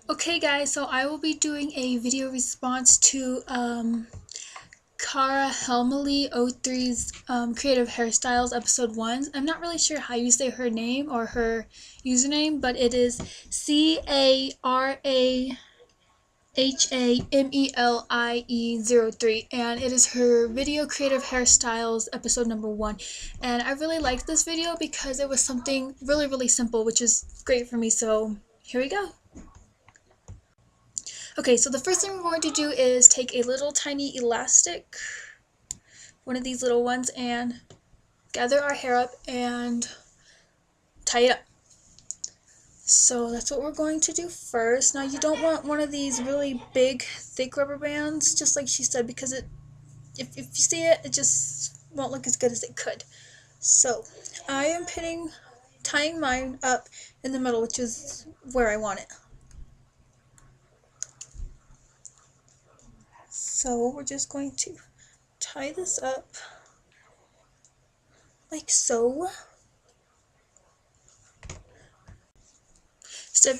Okay guys, so I will be doing a video response to Cara Helmely 03's Creative Hairstyles episode 1. I'm not really sure how you say her name or her username, but it is CARAHAMELIE03, and it is her video Creative Hairstyles episode number 1. And I really liked this video because it was something really simple, which is great for me, so here we go. Okay, so the first thing we're going to do is take a little tiny elastic, one of these little ones, and gather our hair up and tie it up. So that's what we're going to do first. Now you don't want one of these really big, thick rubber bands, just like she said, because if you see it, it just won't look as good as it could. So I am tying mine up in the middle, which is where I want it. So we're just going to tie this up like so. So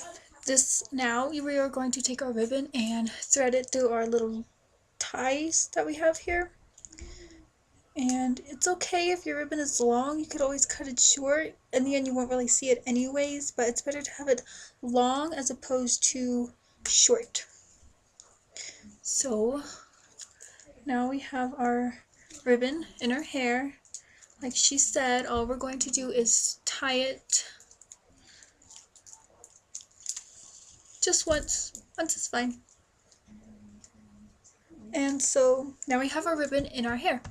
now we are going to take our ribbon and thread it through our little ties that we have here. And it's okay if your ribbon is long, you could always cut it short. In the end you won't really see it anyways, but it's better to have it long as opposed to short. So now we have our ribbon in our hair. Like she said, all we're going to do is tie it just once. Once is fine. And so now we have our ribbon in our hair.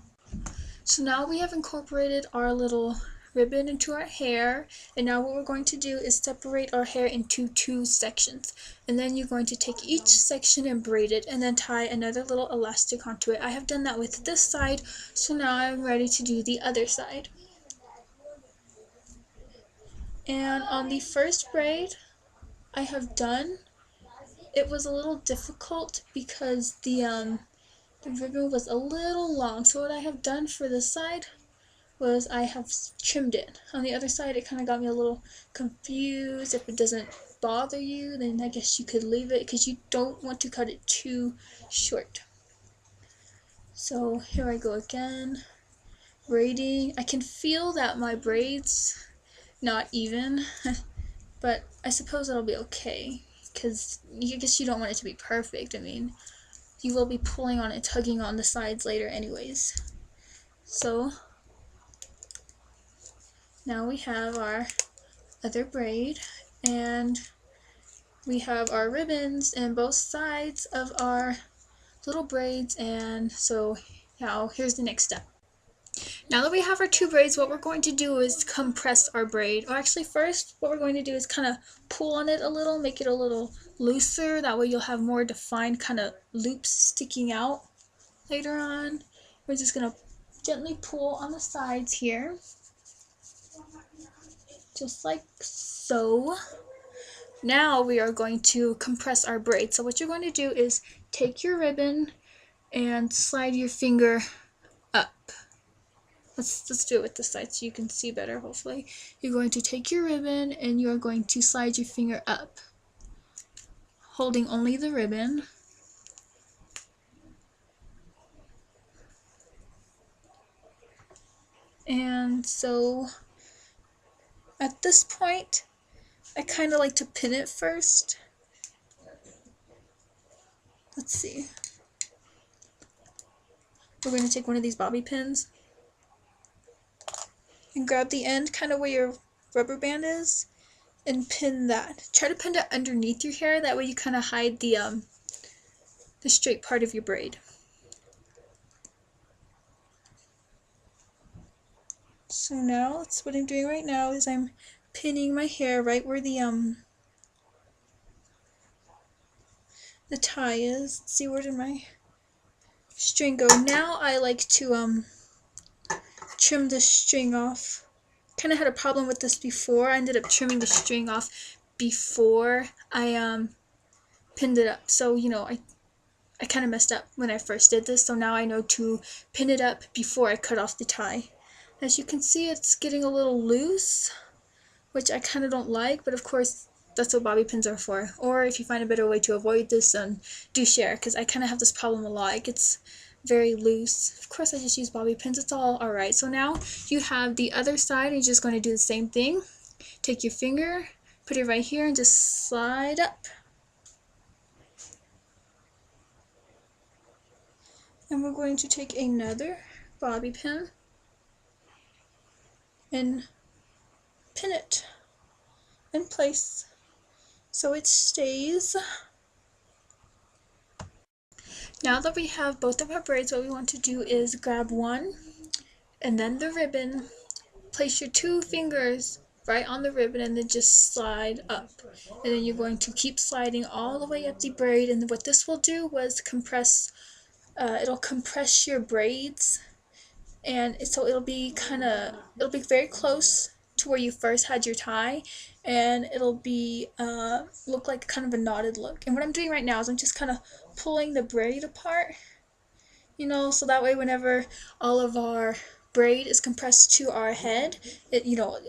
So now we have incorporated our little ribbon into our hair, and now what we're going to do is separate our hair into 2 sections, and then you're going to take each section and braid it and then tie another little elastic onto it. I have done that with this side, so now I'm ready to do the other side. And on the first braid I have done, it was a little difficult because the ribbon was a little long, so what I have done for this side was I have trimmed it. On the other side it kind of got me a little confused. If it doesn't bother you, then I guess you could leave it because you don't want to cut it too short. So here I go again, braiding. I can feel that my braids not even, but I suppose that'll be okay because I guess you don't want it to be perfect. I mean, you will be pulling on it, tugging on the sides later anyways. So now we have our other braid, and we have our ribbons in both sides of our little braids, and so now here's the next step. Now that we have our 2 braids, what we're going to do is compress our braid. Or actually first, what we're going to do is kind of pull on it a little, make it a little looser. That way you'll have more defined kind of loops sticking out later on. We're just going to gently pull on the sides here, just like so. Now we are going to compress our braid. So what you're going to do is take your ribbon and slide your finger up. Let's do it with this side so you can see better, hopefully. You're going to take your ribbon and you're going to slide your finger up, holding only the ribbon. And so at this point, I kind of like to pin it first. Let's see. We're going to take one of these bobby pins and grab the end, kind of where your rubber band is, and pin that. Try to pin it underneath your hair, that way you kind of hide the straight part of your braid. So now, that's what I'm doing right now, is I'm pinning my hair right where the tie is. Let's see, where did my string go? Now I like to trim the string off. Kind of had a problem with this before. I ended up trimming the string off before I pinned it up. So, you know, I kind of messed up when I first did this, so now I know to pin it up before I cut off the tie. As you can see, it's getting a little loose, which I kind of don't like, but of course that's what bobby pins are for. Or if you find a better way to avoid this, do share, because I kind of have this problem a lot. It gets very loose. Of course I just use bobby pins, it's all alright. So now you have the other side, and you're just going to do the same thing. Take your finger, put it right here, and just slide up. And we're going to take another bobby pin and pin it in place so it stays. Now that we have both of our braids, what we want to do is grab one and then the ribbon, place your two fingers right on the ribbon, and then just slide up. And then you're going to keep sliding all the way up the braid, and what this will do was compress, it'll compress your braids, and so it'll be very close to where you first had your tie, and it'll be look like kind of a knotted look. And what I'm doing right now is I'm just kind of pulling the braid apart, so that way whenever all of our braid is compressed to our head, it'll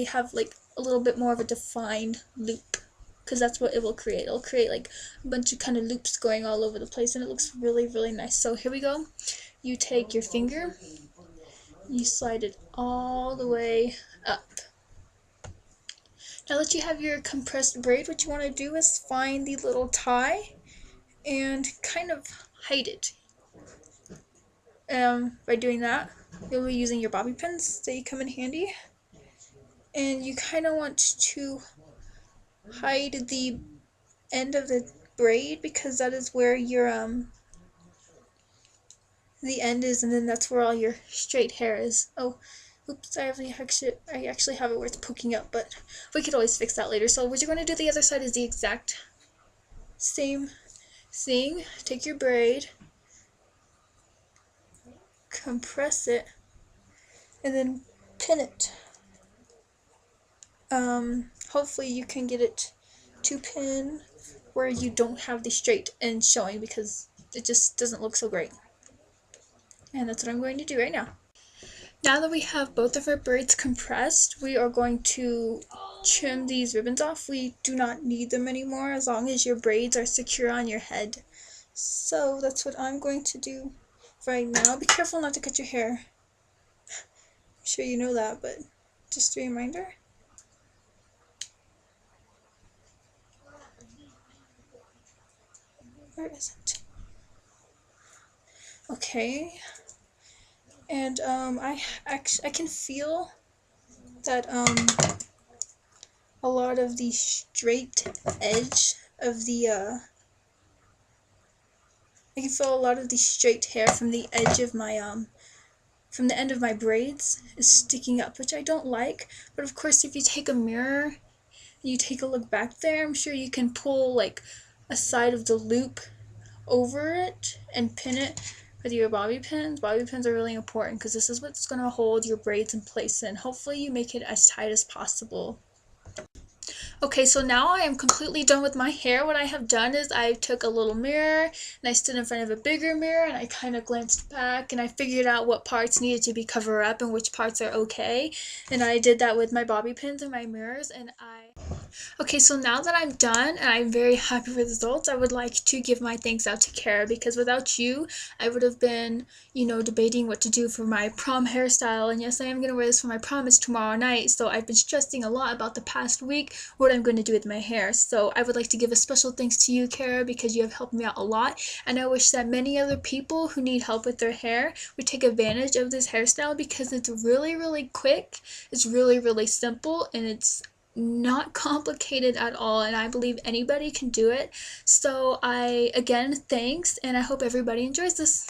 have like a little bit more of a defined loop, because that's what it will create. It'll create like a bunch of kind of loops going all over the place, and it looks really, really nice. So here we go. You take your finger, you slide it all the way up. Now that you have your compressed braid, what you want to do is find the little tie and kind of hide it. By doing that, you'll be using your bobby pins. They come in handy, and you kind of want to hide the end of the braid, because that is where your the end is, and then that's where all your straight hair is. Oh, oops, I actually have it where it's poking up, but we could always fix that later. So what you're going to do the other side is the exact same thing. Take your braid, compress it, and then pin it. Hopefully you can get it to pin where you don't have the straight end showing, because it just doesn't look so great. And that's what I'm going to do right now. Now that we have both of our braids compressed, we are going to trim these ribbons off. We do not need them anymore as long as your braids are secure on your head. So that's what I'm going to do right now. Be careful not to cut your hair. I'm sure you know that, but just a reminder. Where is it? Okay. And I can feel that a lot of the straight edge of the I can feel a lot of the straight hair from the edge of my from the end of my braids is sticking up, which I don't like. But of course, if you take a mirror and you take a look back there, I'm sure you can pull like a side of the loop over it and pin it with your bobby pins. Bobby pins are really important because this is what's going to hold your braids in place, and hopefully you make it as tight as possible. Okay, so now I am completely done with my hair. What I have done is I took a little mirror and I stood in front of a bigger mirror, and I kind of glanced back and I figured out what parts needed to be covered up and which parts are okay. And I did that with my bobby pins and my mirrors, and Okay, so now that I'm done and I'm very happy with the results, I would like to give my thanks out to Kara, because without you, I would have been, debating what to do for my prom hairstyle. And yes, I am going to wear this for my prom. It's tomorrow night, so I've been stressing a lot about the past week what I'm going to do with my hair. So I would like to give a special thanks to you, Kara, because you have helped me out a lot. And I wish that many other people who need help with their hair would take advantage of this hairstyle, because it's really, really quick, it's really, really simple, and it's not complicated at all, and I believe anybody can do it. So again, thanks, and I hope everybody enjoys this.